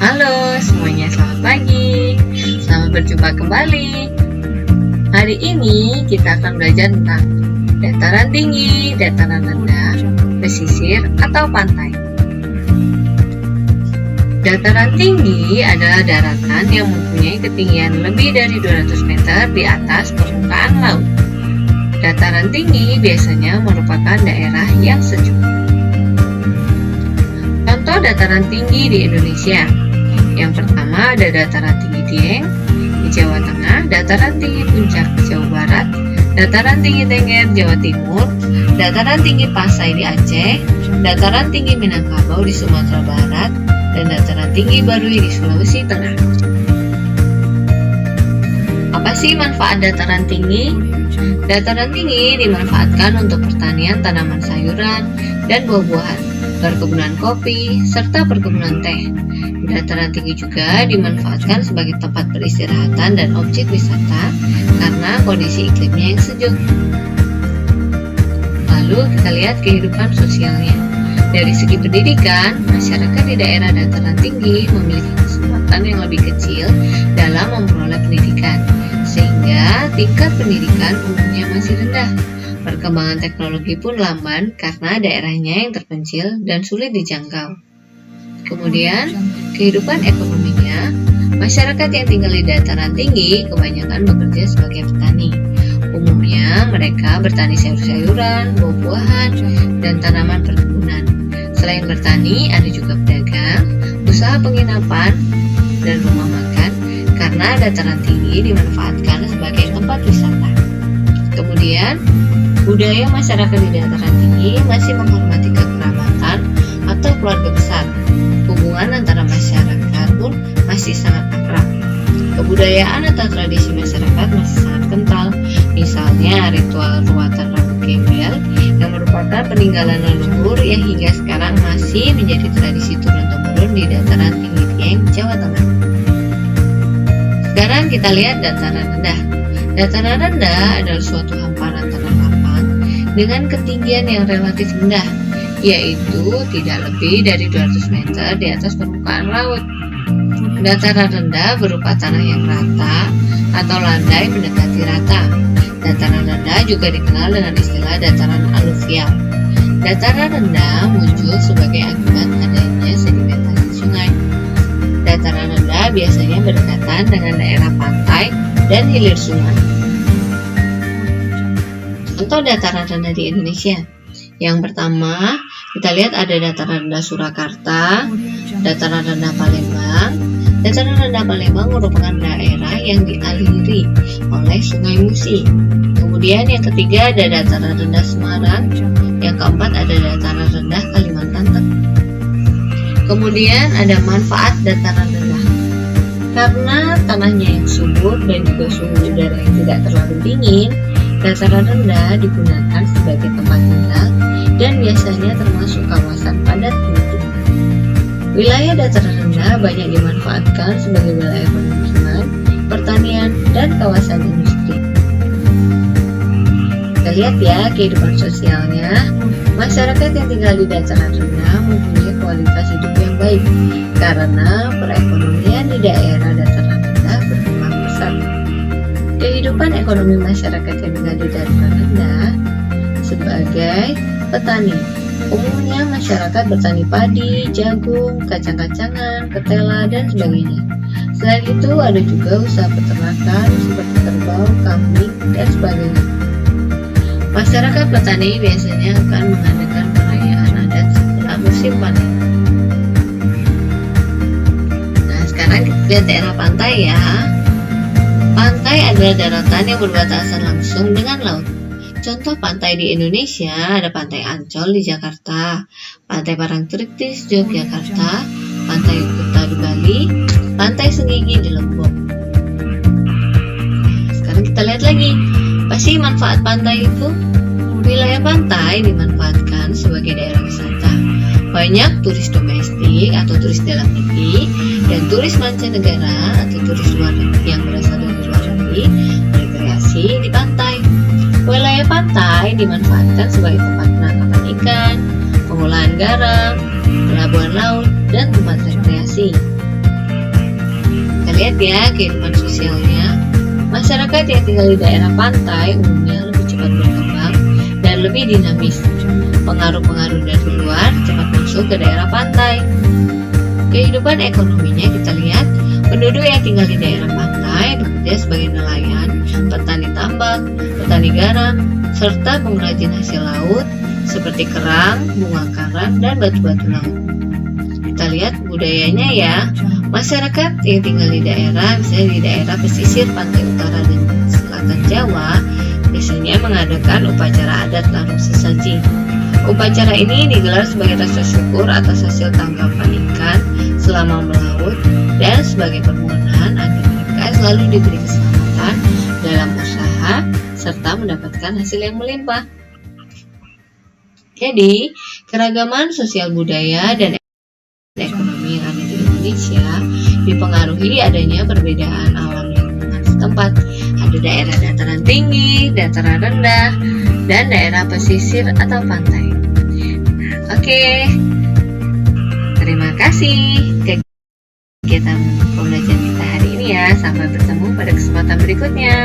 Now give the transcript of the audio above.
Halo semuanya, selamat pagi. Selamat berjumpa kembali. Hari ini kita akan belajar tentang dataran tinggi, dataran rendah, pesisir atau pantai. Dataran tinggi adalah daratan yang mempunyai ketinggian lebih dari 200 meter di atas permukaan laut. Dataran tinggi biasanya merupakan daerah yang sejuk. Contoh dataran tinggi di Indonesia. Yang pertama ada dataran tinggi Dieng di Jawa Tengah, dataran tinggi Puncak Jawa Barat, dataran tinggi Tengger Jawa Timur, dataran tinggi Pasai di Aceh, dataran tinggi Minangkabau di Sumatera Barat, dan dataran tinggi Baruy di Sulawesi Tengah. Apa sih manfaat dataran tinggi? Dataran tinggi dimanfaatkan untuk pertanian tanaman sayuran dan buah-buahan, perkebunan kopi, serta perkebunan teh. Dataran tinggi juga dimanfaatkan sebagai tempat peristirahatan dan objek wisata karena kondisi iklimnya yang sejuk. Lalu kita lihat kehidupan sosialnya. Dari segi pendidikan, masyarakat di daerah dataran tinggi memiliki kesempatan yang lebih kecil dalam memperoleh pendidikan, sehingga tingkat pendidikan umumnya masih rendah. Perkembangan teknologi pun lamban karena daerahnya yang terpencil dan sulit dijangkau. Kemudian, kehidupan ekonominya, masyarakat yang tinggal di dataran tinggi kebanyakan bekerja sebagai petani. Umumnya, mereka bertani sayur-sayuran, buah-buahan, dan tanaman perkebunan. Selain bertani, ada juga pedagang, usaha penginapan, dan rumah makan, karena dataran tinggi dimanfaatkan sebagai tempat wisata. Kemudian, budaya masyarakat di dataran tinggi masih menghormati kekerabatan atau keluarga besar. Hubungan antara masyarakat pun masih sangat akrab. Kebudayaan atau tradisi masyarakat masih sangat kental. Misalnya ritual ruatan rambut gembel yang merupakan peninggalan leluhur yang hingga sekarang masih menjadi tradisi turun-temurun di dataran tinggi Dieng, Jawa Tengah. Sekarang kita lihat dataran rendah. Dataran rendah adalah suatu hamparan tanah lapang dengan ketinggian yang relatif rendah, yaitu tidak lebih dari 200 meter di atas permukaan laut. Dataran rendah berupa tanah yang rata atau landai mendekati rata. Dataran rendah juga dikenal dengan istilah dataran aluvial. Dataran rendah muncul sebagai akibat adanya sedimentasi sungai. Dataran rendah biasanya berdekatan dengan daerah pantai dan hilir sungai. Contoh dataran rendah di Indonesia. Yang pertama, kita lihat ada dataran rendah Surakarta, dataran rendah Palembang. Dataran rendah Palembang merupakan daerah yang dialiri oleh Sungai Musi. Kemudian yang ketiga ada dataran rendah Semarang. Yang keempat ada dataran rendah Kalimantan Tengah. Kemudian ada manfaat dataran rendah. Karena tanahnya yang subur dan juga suhu udara yang tidak terlalu dingin, dataran rendah digunakan sebagai tempat tinggal dan biasanya termasuk kawasan padat penduduk. Wilayah dataran rendah banyak dimanfaatkan sebagai wilayah permukiman, pertanian, dan kawasan industri. Kita lihat ya kehidupan sosialnya. Masyarakat yang tinggal di dataran rendah mempunyai kualitas hidup yang baik karena perekonomian di daerah dataran rendah berkembang pesat. Kehidupan ekonomi masyarakat yang tinggal di dataran rendah sebagai petani. Umumnya masyarakat bertani padi, jagung, kacang-kacangan, ketela, dan sebagainya. Selain itu ada juga usaha peternakan seperti kerbau, kambing, dan sebagainya. Masyarakat petani biasanya akan mengadakan perayaan adat setelah musim panen. Nah, sekarang kita lihat daerah pantai ya. Pantai adalah daratan yang berbatasan langsung dengan laut. Contoh pantai di Indonesia ada Pantai Ancol di Jakarta, Pantai Parangtritis di Yogyakarta, Pantai Kuta di Bali, Pantai Senggigi di Lombok. Sekarang kita lihat lagi, apa sih manfaat pantai itu? Wilayah pantai dimanfaatkan sebagai daerah wisata. Banyak turis domestik atau turis dalam negeri dan turis mancanegara atau turis luar negeri yang berasal dari luar negeri berrekreasi di pantai. Wilayah pantai dimanfaatkan sebagai tempat penangkapan ikan, pengolahan garam, pelabuhan laut, dan tempat rekreasi. lihat ya kehidupan sosialnya. Masyarakat yang tinggal di daerah pantai umumnya lebih cepat berkembang dan lebih dinamis. Pengaruh-pengaruh dari luar cepat masuk ke daerah pantai. Kehidupan ekonominya kita lihat, penduduk yang tinggal di daerah pantai bekerja sebagai nelayan, petani tambak, petani garam, serta pengrajin hasil laut seperti kerang, bunga karang, dan batu-batu laut. Kita lihat budayanya ya. Masyarakat yang tinggal di daerah, misalnya di daerah pesisir pantai utara dan selatan Jawa, biasanya mengadakan upacara adat larung sesaji. Upacara ini digelar sebagai rasa syukur atas hasil tangkapan ikan selama melaut dan sebagai permohonan agar mereka selalu diberi keselamatan dalam usaha serta mendapatkan hasil yang melimpah. Jadi, keragaman sosial budaya dan ekonomi yang ada di Indonesia dipengaruhi adanya perbedaan alam lingkungan setempat. Ada daerah dataran tinggi, dataran rendah, dan daerah pesisir atau pantai. Oke, terima kasih kegiatan pembelajaran kita hari ini ya. Sampai bertemu pada kesempatan berikutnya.